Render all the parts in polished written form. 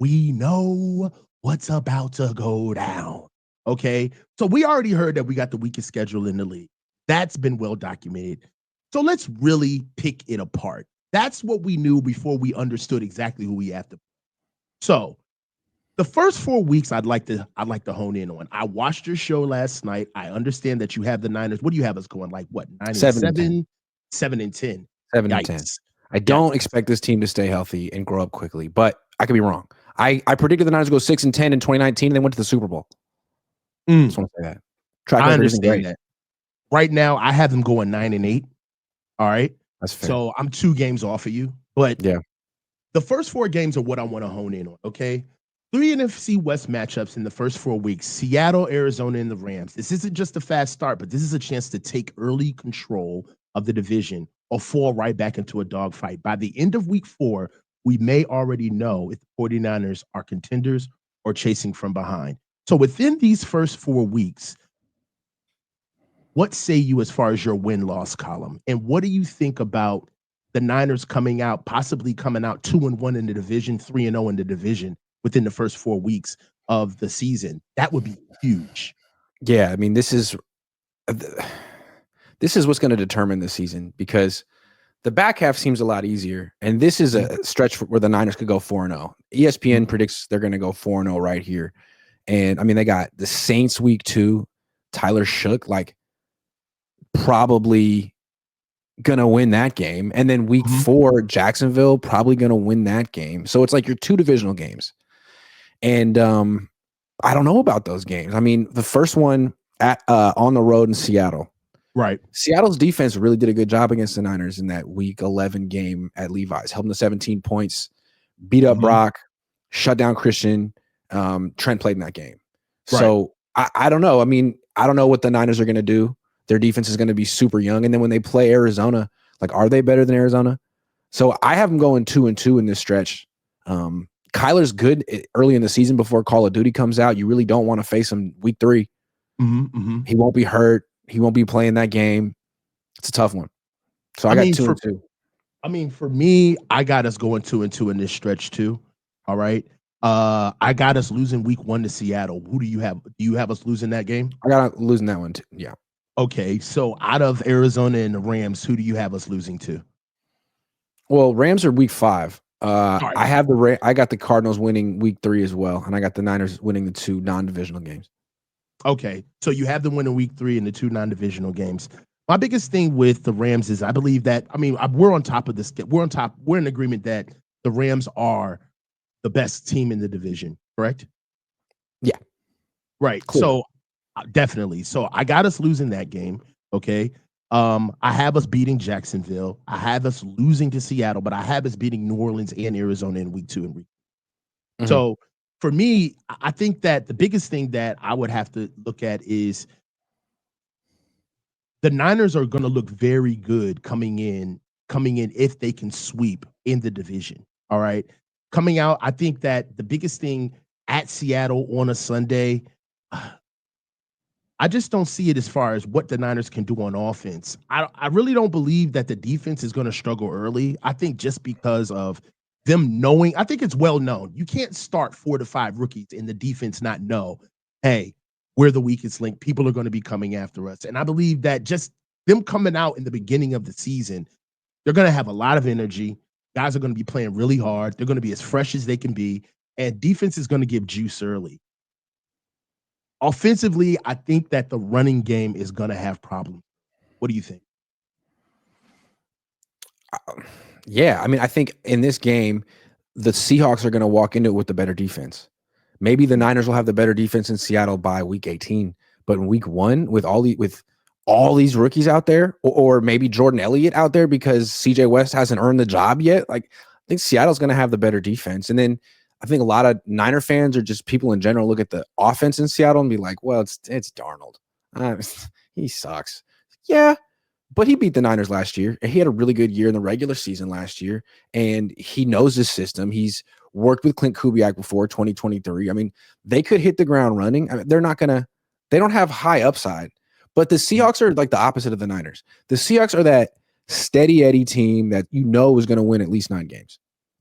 we know what's about to go down. Okay. So we already heard that we got the weakest schedule in the league. That's been well documented. So let's really pick it apart. That's what we knew before we understood exactly who we have to. So the first 4 weeks I'd like to hone in on. I watched your show last night. I understand that you have the Niners. What do you have us going like? What, 9-7, 7-10? 7-10. I don't expect this team to stay healthy and grow up quickly, but I could be wrong. I predicted the Niners go 6-10 in 2019, and they went to the Super Bowl. Just want to say that. I understand that. Right now, I have them going 9-8. All right. That's fair. So I'm 2 games off of you. But yeah, the first 4 games are what I want to hone in on. Okay. 3 NFC West matchups in the first 4 weeks: Seattle, Arizona, and the Rams. This isn't just a fast start, but this is a chance to take early control of the division or fall right back into a dogfight. By the end of week 4, we may already know if the 49ers are contenders or chasing from behind. So within these first 4 weeks, what say you as far as your win-loss column? And what do you think about the Niners possibly coming out 2-1 in the division, 3-0 in the division within the first 4 weeks of the season? That would be huge. Yeah, I mean, this is what's going to determine the season, because the back half seems a lot easier, and this is a stretch where the Niners could go 4-0. ESPN predicts they're going to go 4-0 right here. And, I mean, they got the Saints week 2, Tyler Shook, like, probably going to win that game. And then week 4, Jacksonville, probably going to win that game. So it's like your 2 divisional games. And I don't know about those games. I mean, the first one on the road in Seattle. Right. Seattle's defense really did a good job against the Niners in that week 11 game at Levi's. Held them to 17 points, beat up Brock, shut down Christian. Trent played in that game. Right. So I don't know. I mean, I don't know what the Niners are going to do. Their defense is going to be super young. And then when they play Arizona, like, are they better than Arizona? So I have them going 2-2 in this stretch. Kyler's good early in the season before Call of Duty comes out. You really don't want to face him week 3. He won't be hurt. He won't be playing that game. It's a tough one. So I got 2-2. I mean, for me, I got us going 2-2 in this stretch too. All right. I got us losing week 1 to Seattle. Who do you have? Do you have us losing that game? I got losing that one too. Yeah. Okay. So out of Arizona and the Rams, who do you have us losing to? Well, Rams are week 5. I got the Cardinals winning week 3 as well, and I got the Niners winning the 2 non-divisional games. Okay, so you have them winning week 3 in the 2 non-divisional games. My biggest thing with the Rams is I believe that, I mean, we're on top of this. We're in agreement that the Rams are the best team in the division, correct? Yeah. Right. Cool. So definitely. So I got us losing that game. Okay. I have us beating Jacksonville. I have us losing to Seattle, but I have us beating New Orleans and Arizona in week 2 and week 3. So for me, I think that the biggest thing that I would have to look at is the Niners are going to look very good coming in if they can sweep in the division. All right. Coming out, I think that the biggest thing at Seattle on a Sunday, I just don't see it as far as what the Niners can do on offense. I really don't believe that the defense is going to struggle early. I think just because of them knowing, I think it's well known. You can't start 4 to 5 rookies and the defense not know, hey, we're the weakest link. People are going to be coming after us. And I believe that just them coming out in the beginning of the season, they're going to have a lot of energy. Guys are going to be playing really hard. They're going to be as fresh as they can be. And defense is going to give juice early. Offensively, I think that the running game is going to have problems. What do you think? Yeah, I mean, I think in this game, the Seahawks are going to walk into it with the better defense. Maybe the Niners will have the better defense in Seattle by week 18, but in week 1, with all these rookies out there, or maybe Jordan Elliott out there because CJ West hasn't earned the job yet, like, I think Seattle's going to have the better defense. And then I think a lot of Niner fans or just people in general look at the offense in Seattle and be like, well, it's Darnold. He sucks. Yeah. But he beat the Niners last year. He had a really good year in the regular season last year, and he knows his system. He's worked with Clint Kubiak before 2023. I mean, they could hit the ground running. I mean, they don't have high upside, but the Seahawks are like the opposite of the Niners. The Seahawks are that steady Eddie team that is going to win at least 9 games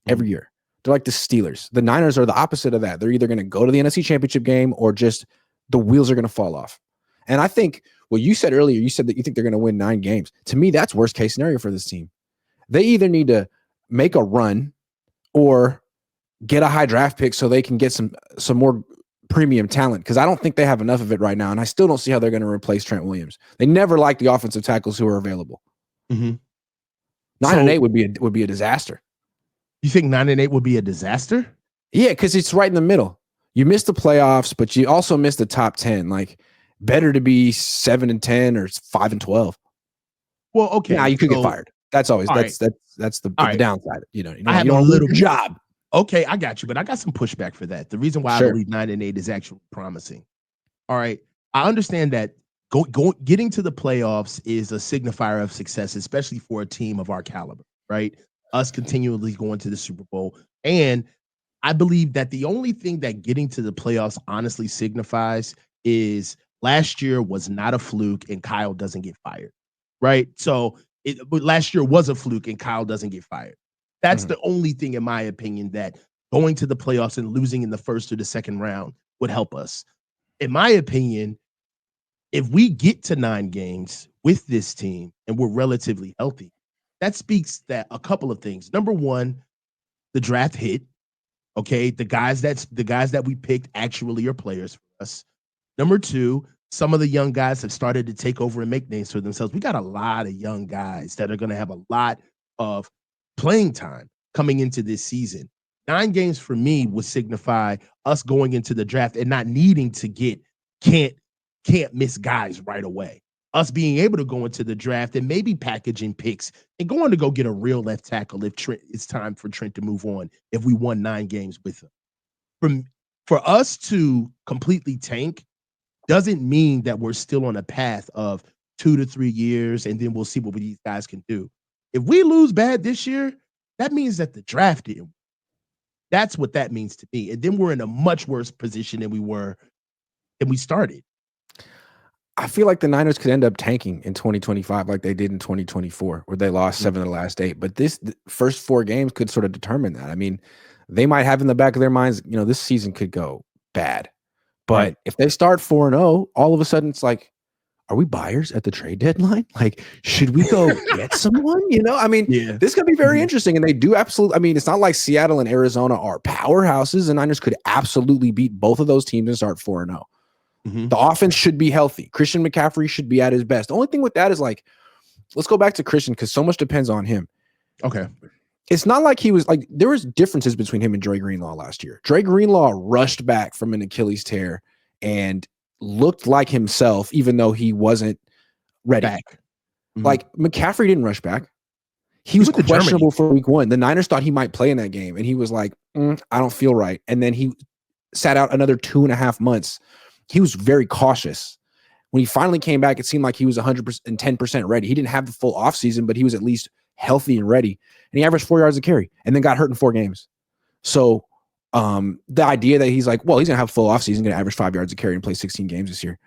every year. They're like the Steelers. The Niners are the opposite of that. They're either going to go to the NFC Championship game or just the wheels are going to fall off. And I think what you said earlier, you said that you think they're going to win 9 games. To me, that's worst case scenario for this team. They either need to make a run or get a high draft pick so they can get some more premium talent, because I don't think they have enough of it right now, and I still don't see how they're going to replace Trent Williams. They never liked the offensive tackles who are available. 9-8 would be a disaster. You think 9-8 would be a disaster? Yeah, because it's right in the middle. You missed the playoffs, but you also missed the top 10. Like, better to be 7-10 or 5-12. Well, okay. Now you could get fired. That's always that's the downside. You don't lose your job. Okay, I got you, but I got some pushback for that. The reason why I believe 9-8 is actually promising. All right, I understand that getting to the playoffs is a signifier of success, especially for a team of our caliber, right? Us continually going to the Super Bowl. And I believe that the only thing that getting to the playoffs honestly signifies is last year was not a fluke and Kyle doesn't get fired, right? So but last year was a fluke and Kyle doesn't get fired. That's the only thing, in my opinion, that going to the playoffs and losing in the first or the second round would help us. In my opinion, if we get to 9 games with this team and we're relatively healthy, that speaks that a couple of things. Number one, the draft hit. Okay, the guys that we picked actually are players for us. Number two, some of the young guys have started to take over and make names for themselves. We got a lot of young guys that are going to have a lot of playing time coming into this season. 9 games for me would signify us going into the draft and not needing to get can't miss guys right away. Us being able to go into the draft and maybe packaging picks and going to go get a real left tackle if it's time for Trent to move on, if we won 9 games with him. For us to completely tank doesn't mean that we're still on a path of 2 to 3 years and then we'll see what these guys can do. If we lose bad this year, that means that the draft didn't. That's what that means to me. And then we're in a much worse position than we started. I feel like the Niners could end up tanking in 2025 like they did in 2024, where they lost 7 of the last 8. But the first 4 games could sort of determine that. I mean, they might have in the back of their minds, this season could go bad. But if they start 4-0, all of a sudden it's like, are we buyers at the trade deadline? Like, should we go get someone? This could be very interesting. And they do absolutely. It's not like Seattle and Arizona are powerhouses, and Niners could absolutely beat both of those teams and start 4-0. The offense should be healthy. Christian McCaffrey should be at his best. The only thing with that is, like, let's go back to Christian because so much depends on him. Okay. It's not like he was like, there was differences between him and Dre Greenlaw last year. Dre Greenlaw rushed back from an Achilles tear and looked like himself, even though he wasn't ready. Like, McCaffrey didn't rush back. He was questionable for week 1. The Niners thought he might play in that game, and he was like, I don't feel right. And then he sat out another 2.5 months. He was very cautious. When he finally came back, it seemed like he was 110% ready. He didn't have the full offseason, but he was at least healthy and ready. And he averaged 4 yards a carry and then got hurt in 4 games. So the idea that he's like, well, he's going to have a full offseason, going to average 5 yards a carry and play 16 games this year.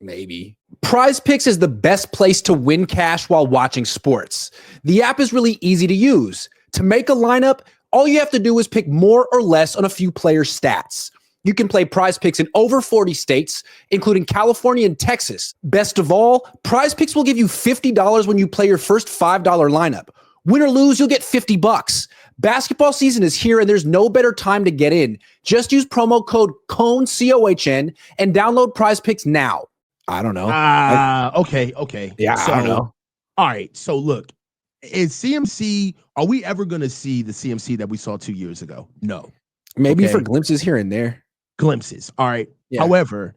Maybe. Prize Picks is the best place to win cash while watching sports. The app is really easy to use. To make a lineup, all you have to do is pick more or less on a few players' stats. You can play Prize Picks in over 40 states, including California and Texas. Best of all, Prize Picks will give you $50 when you play your first $5 lineup. Win or lose, you'll get $50. Basketball season is here, and there's no better time to get in. Just use promo code COHN, COHN, and download Prize Picks now. I don't know. Okay. Yeah, I don't know. All right. So look, is CMC, are we ever going to see the CMC that we saw 2 years ago? No. Maybe for glimpses here and there. Glimpses. All right. Yeah. However,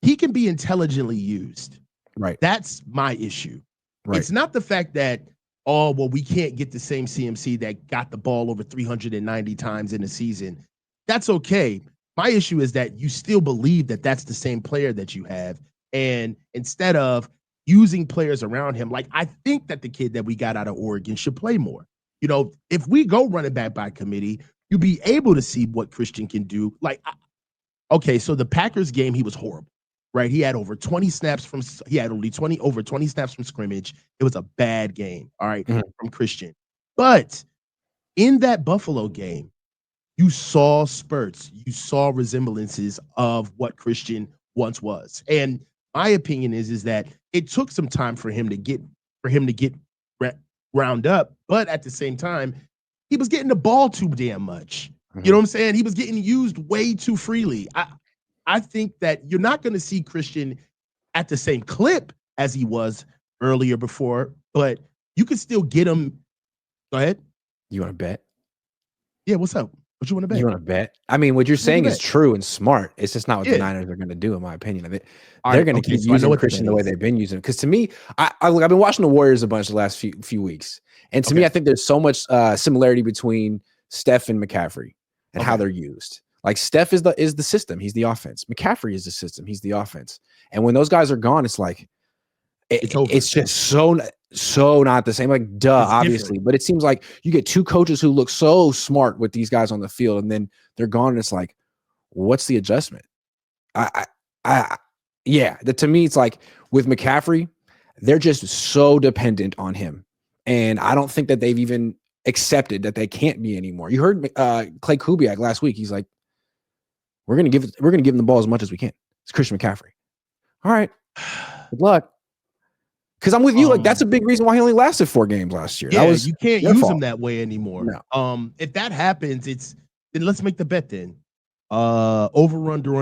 he can be intelligently used. Right. That's my issue. Right. It's not the fact that, we can't get the same CMC that got the ball over 390 times in a season. That's okay. My issue is that you still believe that that's the same player that you have. And instead of using players around him, like, I think that the kid that we got out of Oregon should play more. If we go running back by committee, you'll be able to see what Christian can do. Like, so the Packers game, he was horrible, right? He had over 20 snaps from over 20 snaps from scrimmage. It was a bad game, all right, from Christian. But In that Buffalo game, you saw spurts, you saw resemblances of what Christian once was. And my opinion is that it took some time for him to get re- round up, but at the same time, he was getting the ball too damn much. You know what I'm saying? He was getting used way too freely. I think that you're not going to see Christian at the same clip as he was earlier before, but you could still get him. Go ahead. You want to bet? Yeah, what's up? What you want to bet? You want to bet? I mean, what you're saying is true and smart. It's just not what the Yeah. Niners are going to do, in my opinion. They're going to keep so I know using what the Christian bet the way is. they've been using him. Because to me, I've been watching the Warriors a bunch the last few weeks, and to me, I think there's so much similarity between Steph and McCaffrey and how they're used. Like Steph is the system, he's the offense. McCaffrey is the system, he's the offense. And when those guys are gone, it's like it's just so not the same. Like, duh, It's obviously. different. But it seems like you get two coaches who look so smart with these guys on the field, and then they're gone. And it's like, what's the adjustment? Yeah. To me, it's like with McCaffrey, they're just so dependent on him, and I don't think that they've even accepted that they can't be anymore. You heard Clay Kubiak last week. He's like, we're gonna give him the ball as much as we can. It's Christian McCaffrey. All right, good luck. Because I'm with you. Like, that's a big reason why he only lasted 4 games last year. Yeah, that was you can't their use fault. him that way anymore. No. If that happens, then let's make the bet then. Over under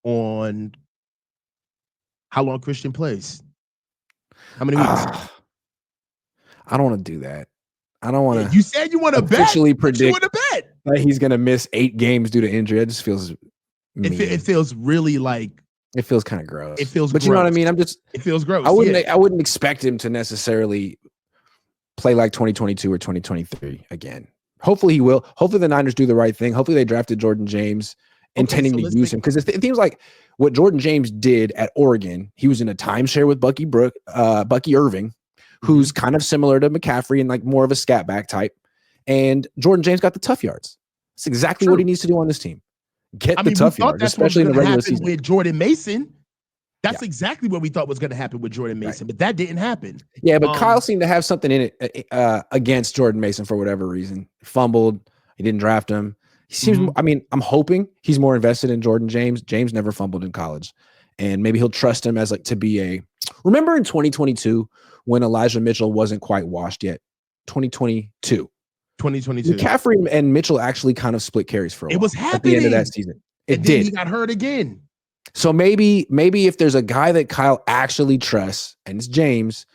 on how long Christian plays. How many weeks? I don't want to do that. I don't want to. You said you want to bet. Officially predict you want to bet that he's going to miss 8 games due to injury. It just feels mean. It feels really like. It feels kind of gross. It feels, but gross. you know what I mean. It feels gross. I wouldn't expect him to necessarily play like 2022 or 2023 again. Hopefully he will. Hopefully the Niners do the right thing. Hopefully they drafted Jordan James, intending to use him, because it seems like what Jordan James did at Oregon. He was in a timeshare with Bucky Irving, who's kind of similar to McCaffrey and like more of a scat back type. And Jordan James got the tough yards. That's exactly what he needs to do on this team. Get the tough yards, especially in the regular season. With Jordan Mason, that's exactly what we thought was going to happen with Jordan Mason, but that didn't happen. Yeah, but Kyle seemed to have something in it against Jordan Mason for whatever reason. Fumbled. He didn't draft him. He seems. I mean, I'm hoping he's more invested in Jordan James. James never fumbled in college, and maybe he'll trust him as like to be a. Remember in 2022 when Elijah Mitchell wasn't quite washed yet. 2022. McCaffrey and Mitchell actually kind of split carries for a while. It was happening at the end of that season. It did. He got hurt again. So maybe if there's a guy that Kyle actually trusts, and it's James,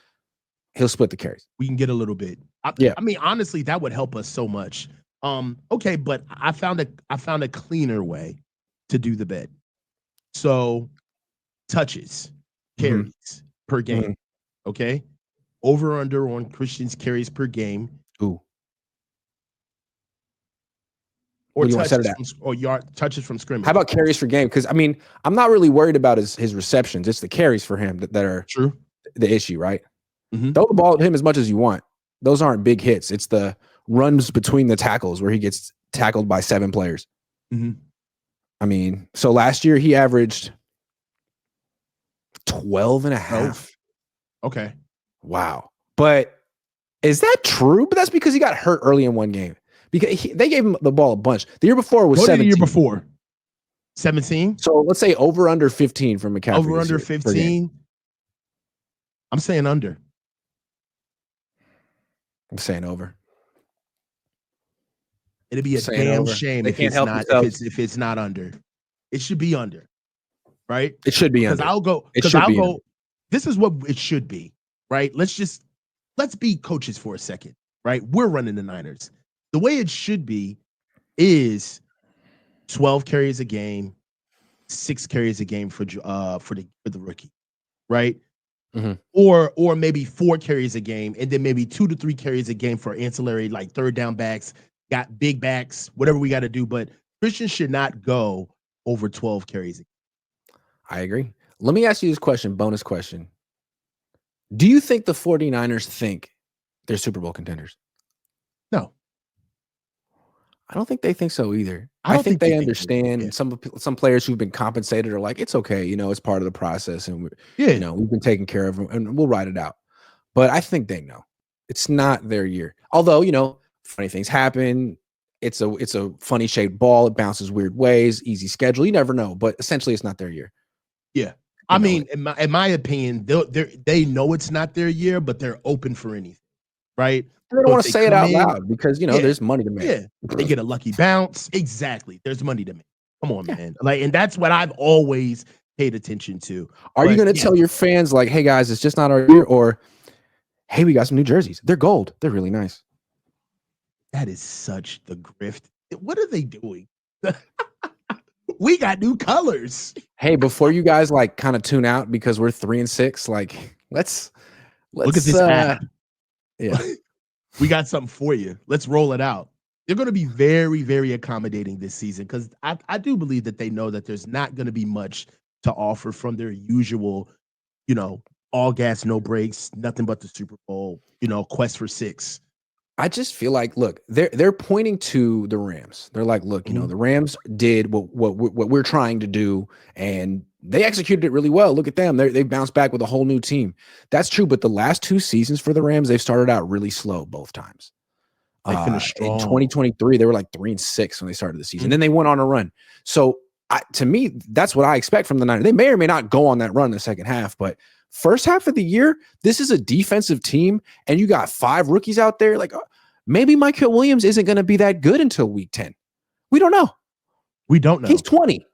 he'll split the carries. We can get a little bit. I mean, honestly, that would help us so much. Okay, but I found a cleaner way to do the bet. So touches, carries per game. Okay. Over under on Christian's carries per game. Ooh. Or touches from scrimmage. How about carries for game? Because I mean, I'm not really worried about his receptions. It's the carries for him that are true. The issue, right? Throw the ball at him as much as you want. Those aren't big hits. It's the runs between the tackles where he gets tackled by 7 players. I mean, so last year he averaged 12 and a half. Okay. Wow. But is that true? But that's because he got hurt early in one game. Because they gave him the ball a bunch. The year before was 17. The year before? 17? So let's say over under 15 from McCaffrey. Over under 15? I'm saying under. I'm saying over. It'd be a damn shame if it's not under. It should be under. Right? It should be under. Because I'll go. This is what it should be. Right? Let's be coaches for a second. Right? We're running the Niners. The way it should be is 12 carries a game, 6 carries a game for the rookie, right? Or maybe 4 carries a game, and then maybe 2 to 3 carries a game for ancillary, like third down backs, got big backs, whatever we got to do. But Christian should not go over 12 carries. I agree. Let me ask you this question, bonus question. Do you think the 49ers think they're Super Bowl contenders? No. I don't think they think so either. I think they understand. Some players who've been compensated are like, it's okay, it's part of the process, and we've been taking care of them, and we'll ride it out. But I think they know it's not their year. Although, Funny things happen. It's a funny shaped ball. It bounces weird ways. Easy schedule. You never know, but essentially, it's not their year. Yeah, I mean, in my opinion, they know it's not their year, but they're open for anything, right? They don't So want if to they say it come out in, loud because there's money to make. yeah, they get a lucky bounce. Exactly, there's money to make. Come on, man. Like, and that's what I've always paid attention to. Are you But going to tell your fans like, hey guys, it's just not our year, or hey, we got some new jerseys. They're gold. They're really nice. that is such the grift. What are they doing? We got new colors. Hey, before you guys like kind of tune out because we're 3-6, like let's Look at this app. Yeah. We got something for you. Let's roll it out. They're going to be very, very accommodating this season because I do believe that they know that there's not going to be much to offer from their usual, all gas, no brakes, nothing but the Super Bowl, quest for 6. I just feel like, look, they're pointing to the Rams. They're like, look, the Rams did what we're trying to do, and they executed it really well. Look at them. They bounced back with a whole new team. That's true, but the last 2 seasons for the Rams, they've started out really slow both times. They finished strong. In 2023, they were like 3-6 when they started the season. Then they went on a run. So to me, that's what I expect from the Niners. They may or may not go on that run in the second half, but first half of the year, this is a defensive team, and you got 5 rookies out there. Like maybe Michael Williams isn't going to be that good until week 10. We don't know. We don't know. He's 20.